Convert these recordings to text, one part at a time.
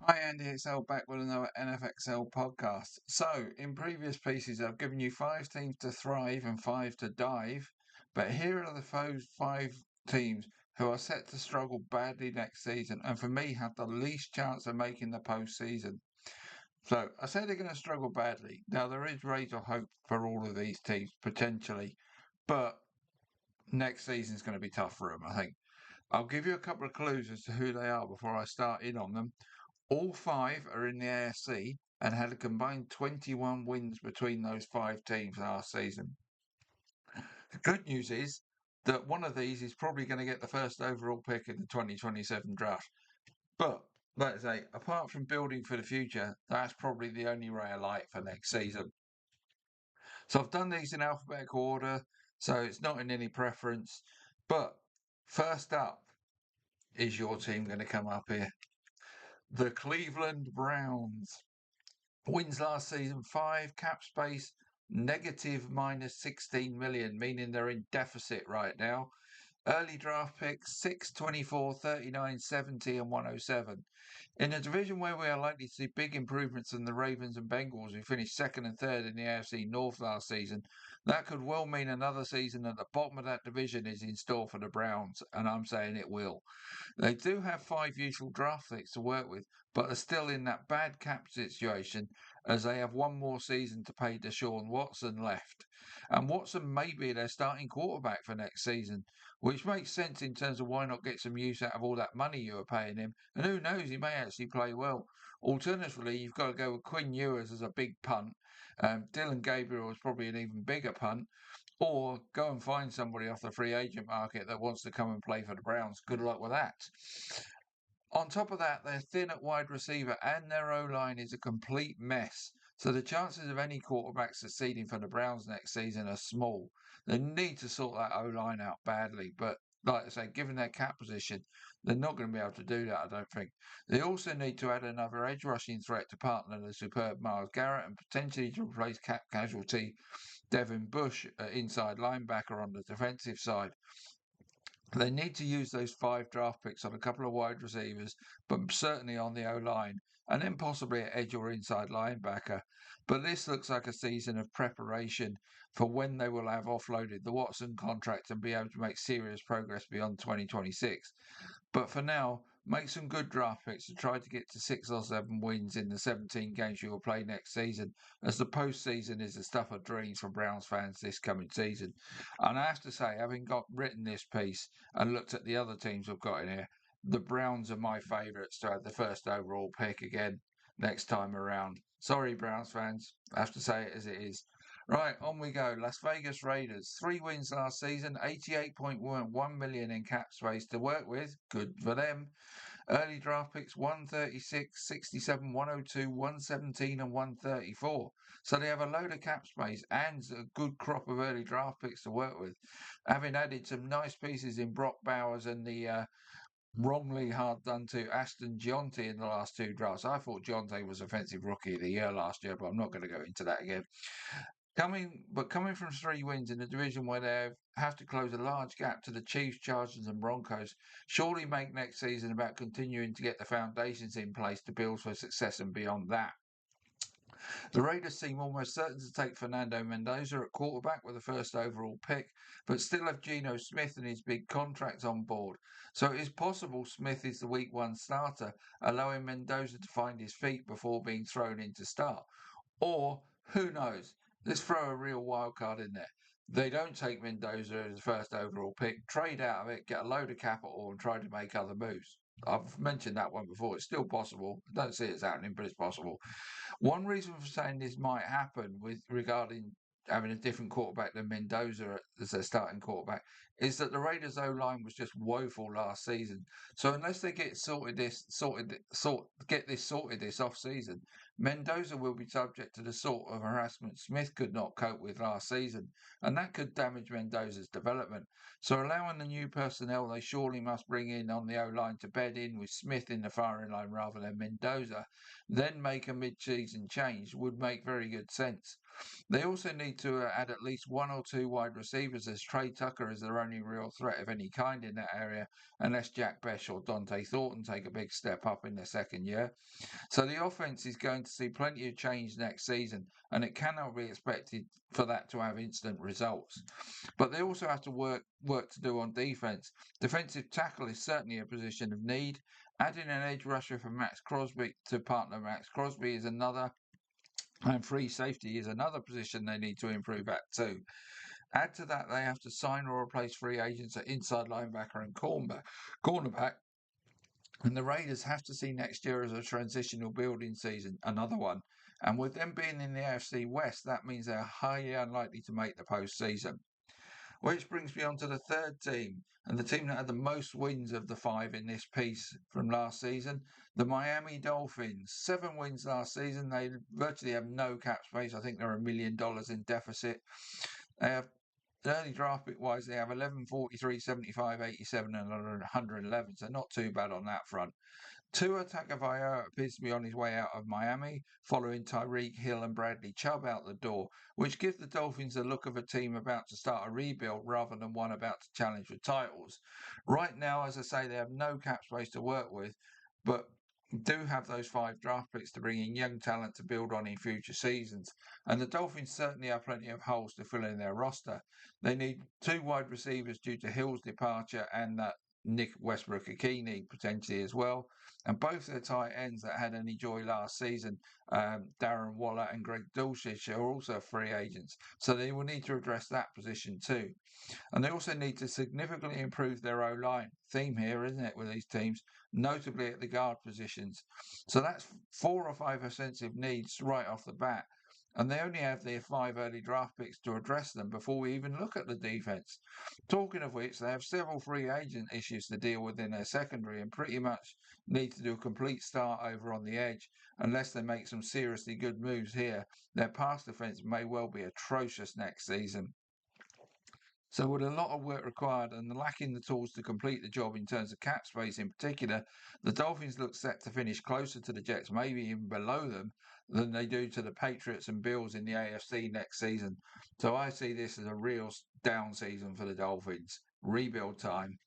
Hi Andy, it's El back with another NFXL podcast. So, in previous pieces, I've given you five teams to thrive and five to dive, but here are the five teams who are set to struggle badly next season, and for me, have the least chance of making the postseason. So, I say they're going to struggle badly. Now, there is rays of hope for all of these teams potentially, but next season's going to be tough for them, I think. I'll give you a couple of clues as to who they are before I start in on them. All five are in the AFC and had a combined 21 wins between those five teams last season. The good news is that one of these is probably going to get the first overall pick in the 2027 draft. But, like I say, apart from building for the future, that's probably the only ray of light for next season. So I've done these in alphabetical order, so it's not in any preference. But first up is your team going to come up here. The Cleveland Browns. Wins last season 5, cap space negative minus 16 million, meaning they're in deficit right now. Early draft picks 6, 24, 39, 70, and 107. In a division where we are likely to see big improvements in the Ravens and Bengals, who finished second and third in the AFC North last season, that could well mean another season at the bottom of that division is in store for the Browns, and I'm saying it will. They do have 5 useful draft picks to work with, but are still in that bad cap situation as they have one more season to pay Deshaun Watson left. And Watson may be their starting quarterback for next season, which makes sense in terms of why not get some use out of all that money you are paying him. And who knows, he may actually play well. Alternatively, you've got to go with Quinn Ewers as a big punt. Dylan Gabriel is probably an even bigger punt. Or go and find somebody off the free agent market that wants to come and play for the Browns. Good luck with that. On top of that, they're thin at wide receiver and their O line is a complete mess. So the chances of any quarterback succeeding for the Browns next season are small. They need to sort that O line out badly, but like I say, given their cap position, they're not going to be able to do that, I don't think. They also need to add another edge rushing threat to partner the superb Myles Garrett and potentially to replace cap casualty Devin Bush, inside linebacker on the defensive side. They need to use those 5 draft picks on a couple of wide receivers, but certainly on the O line, and then possibly at edge or inside linebacker. But this looks like a season of preparation for when they will have offloaded the Watson contract and be able to make serious progress beyond 2026. But for now, make some good draft picks to try to get to 6 or 7 wins in the 17 games you will play next season, as the postseason is the stuff of dreams for Browns fans this coming season. And I have to say, having got written this piece and looked at the other teams we've got in here, the Browns are my favourites to have the first overall pick again next time around. Sorry, Browns fans. I have to say it as it is. Right, on we go. Las Vegas Raiders. 3 wins last season, 88.1 million in cap space to work with. Good for them. Early draft picks 136, 67, 102, 117, and 134. So they have a load of cap space and a good crop of early draft picks to work with. Having added some nice pieces in Brock Bowers and the wrongly hard done to Aston Gionte in the last 2 drafts. I thought Gionte was Offensive Rookie of the Year last year, but I'm not going to go into that again. Coming from 3 wins in a division where they have to close a large gap to the Chiefs, Chargers, and Broncos, surely make next season about continuing to get the foundations in place to build for success and beyond that. The Raiders seem almost certain to take Fernando Mendoza at quarterback with the first overall pick, but still have Geno Smith and his big contract on board. So it is possible Smith is the week 1 starter, allowing Mendoza to find his feet before being thrown in to start. Or, who knows, let's throw a real wild card in there. They don't take Mendoza as the first overall pick, trade out of it, get a load of capital, and try to make other moves. I've mentioned that one before. It's still possible. I don't see it's happening, but it's possible. One reason for saying this might happen with regarding having a different quarterback than Mendoza as their starting quarterback is that the Raiders O line was just woeful last season. So unless they get get this sorted this off season, Mendoza will be subject to the sort of harassment Smith could not cope with last season, and that could damage Mendoza's development. So allowing the new personnel they surely must bring in on the O-line to bed in with Smith in the firing line rather than Mendoza, then make a mid-season change would make very good sense. They also need to add at least one or two wide receivers, as Trey Tucker is their only real threat of any kind in that area, unless Jack Bech or Dante Thornton take a big step up in their second year. So the offense is going to see plenty of change next season, and it cannot be expected for that to have instant results. But they also have to work to do on defense. Defensive tackle is certainly a position of need. Adding an edge rusher for Max Crosby to partner Max Crosby is another, and free safety is another position they need to improve at too. Add to that, they have to sign or replace free agents at inside linebacker and cornerback. And the Raiders have to see next year as a transitional building season, another one. And with them being in the AFC West, that means they're highly unlikely to make the postseason. Which brings me on to the third team, and the team that had the most wins of the five in this piece from last season, the Miami Dolphins. 7 wins last season. They virtually have no cap space. I think they're $1 million in deficit. They have early draft pick wise, they have 11, 43, 75, 87, and 111. So not too bad on that front. Tua Tagovailoa appears to be on his way out of Miami, following Tyreek Hill and Bradley Chubb out the door, which gives the Dolphins the look of a team about to start a rebuild rather than one about to challenge for titles. Right now, as I say, they have no cap space to work with, but do have those 5 draft picks to bring in young talent to build on in future seasons. And the Dolphins certainly have plenty of holes to fill in their roster. They need 2 wide receivers due to Hill's departure and that Nick Westbrook-Ikini potentially as well. And both their tight ends that had any joy last season, Darren Waller and Greg Dulcich, are also free agents. So they will need to address that position too. And they also need to significantly improve their O-line. Theme here, isn't it, with these teams, notably at the guard positions. So that's 4 or 5 offensive needs right off the bat. And they only have their 5 early draft picks to address them before we even look at the defense. Talking of which, they have several free agent issues to deal with in their secondary and pretty much need to do a complete start over on the edge. Unless they make some seriously good moves here, their pass defense may well be atrocious next season. So, with a lot of work required and lacking the tools to complete the job in terms of cap space in particular, the Dolphins look set to finish closer to the Jets, maybe even below them, than they do to the Patriots and Bills in the AFC next season. So, I see this as a real down season for the Dolphins. Rebuild time.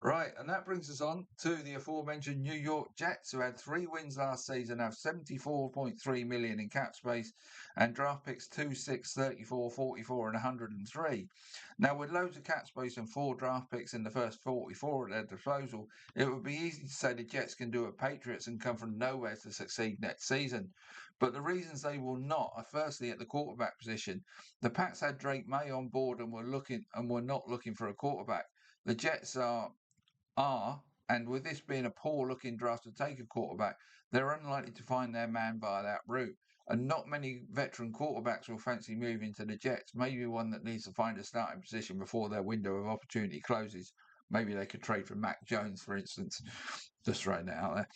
Right, and that brings us on to the aforementioned New York Jets, who had 3 wins last season, have 74.3 million in cap space, and draft picks 2, 6, 34, 44, and 103. Now, with loads of cap space and 4 draft picks in the first 44 at their disposal, it would be easy to say the Jets can do it Patriots and come from nowhere to succeed next season. But the reasons they will not are firstly at the quarterback position. The Pats had Drake May on board and were not looking for a quarterback. The Jets and with this being a poor looking draft to take a quarterback, they're unlikely to find their man via that route. And not many veteran quarterbacks will fancy moving to the Jets. Maybe one that needs to find a starting position before their window of opportunity closes. Maybe they could trade for Mac Jones, for instance. Just throwing that out there.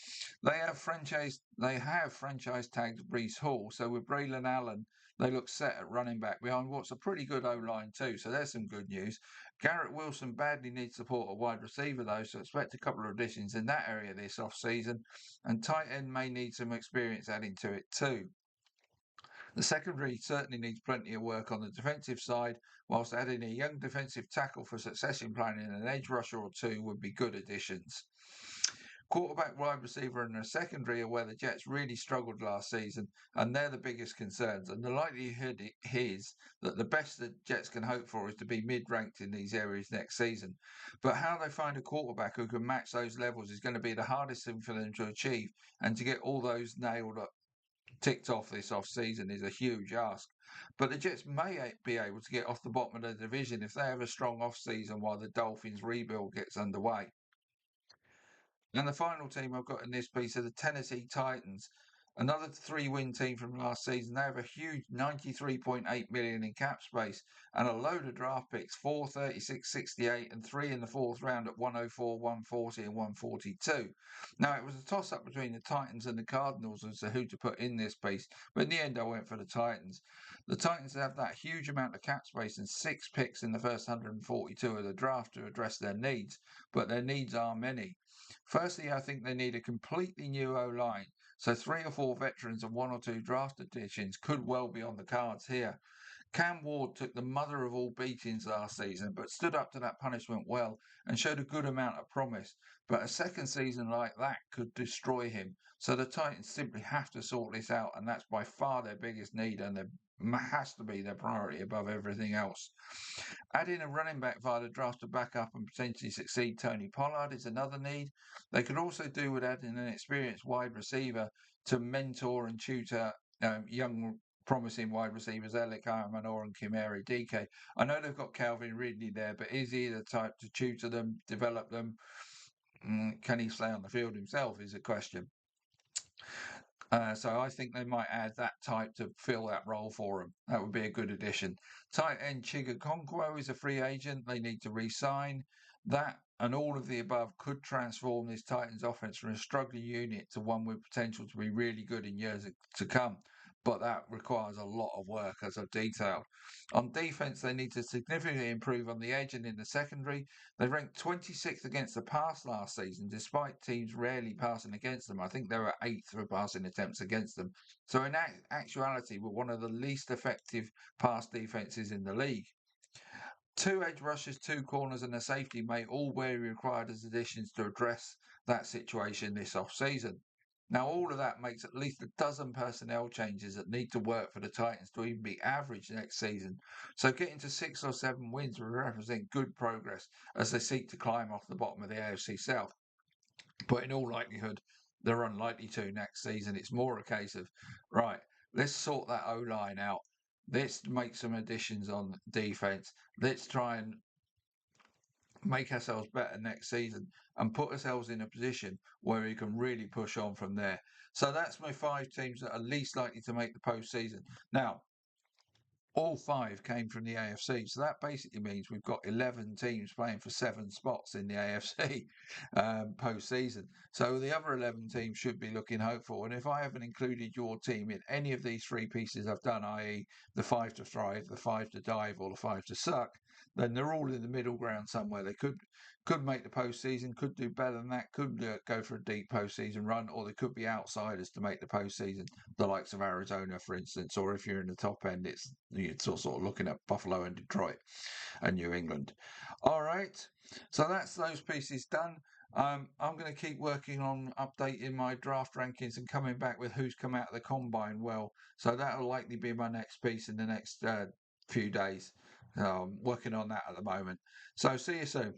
They have franchise tagged Breece Hall. So with Braylon Allen, they look set at running back behind what's a pretty good O-line too. So there's some good news. Garrett Wilson badly needs support at wide receiver though, so expect a couple of additions in that area this off-season. And tight end may need some experience adding to it too. The secondary certainly needs plenty of work on the defensive side, whilst adding a young defensive tackle for succession planning and an edge rusher or 2 would be good additions. Quarterback, wide receiver, and the secondary are where the Jets really struggled last season, and they're the biggest concerns. And the likelihood is that the best the Jets can hope for is to be mid-ranked in these areas next season. But how they find a quarterback who can match those levels is going to be the hardest thing for them to achieve, and to get all those nailed up, ticked off this off-season is a huge ask. But the Jets may be able to get off the bottom of the division if they have a strong off-season while the Dolphins rebuild gets underway. And the final team I've got in this piece are the Tennessee Titans. Another 3-win team from last season. They have a huge 93.8 million in cap space and a load of draft picks, 4, 36, 68 and 3 in the fourth round at 104, 140 and 142. Now, it was a toss-up between the Titans and the Cardinals as to who to put in this piece, but in the end I went for the Titans. The Titans have that huge amount of cap space and 6 picks in the first 142 of the draft to address their needs, but their needs are many. Firstly, I think they need a completely new O-line. So 3 or 4 veterans and 1 or 2 draft additions could well be on the cards here. Cam Ward took the mother of all beatings last season, but stood up to that punishment well and showed a good amount of promise. But a second season like that could destroy him. So the Titans simply have to sort this out, and that's by far their biggest need, and it has to be their priority above everything else. Adding a running back via the draft to back up and potentially succeed Tony Pollard is another need. They could also do with adding an experienced wide receiver to mentor and tutor young promising wide receivers Alec Manor and Kimari DK. I know they've got Calvin Ridley there, but is he the type to tutor them, develop them? Can he stay on the field himself is a question. So I think they might add that type to fill that role for them. That would be a good addition. Tight end Chiga Okonkwo is a free agent. They need to re-sign. That and all of the above could transform this Titans offense from a struggling unit to one with potential to be really good in years to come. But that requires a lot of work, as I've detailed. On defense, they need to significantly improve on the edge and in the secondary. They ranked 26th against the pass last season, despite teams rarely passing against them. I think they were 8th for passing attempts against them. So in actuality, we're one of the least effective pass defenses in the league. 2 edge rushers, 2 corners and a safety may all be required as additions to address that situation this off-season. Now, all of that makes at least a dozen personnel changes that need to work for the Titans to even be average next season. So getting to 6 or 7 wins would represent good progress as they seek to climb off the bottom of the AFC South. But in all likelihood, they're unlikely to next season. It's more a case of, right, let's sort that O-line out. Let's make some additions on defense. Let's try and make ourselves better next season and put ourselves in a position where we can really push on from there. So that's my 5 teams that are least likely to make the postseason. Now, all 5 came from the AFC. So that basically means we've got 11 teams playing for 7 spots in the AFC postseason. So the other 11 teams should be looking hopeful. And if I haven't included your team in any of these 3 pieces I've done, i.e. the 5 to thrive, the 5 to dive, or the 5 to suck, then they're all in the middle ground somewhere. They could make the postseason, could do better than that, could go for a deep postseason run, or they could be outsiders to make the postseason, the likes of Arizona, for instance, or if you're in the top end, you're sort of looking at Buffalo and Detroit and New England. All right, so that's those pieces done. I'm going to keep working on updating my draft rankings and coming back with who's come out of the combine well. So that'll likely be my next piece in the next few days. Working on that at the moment. So see you soon.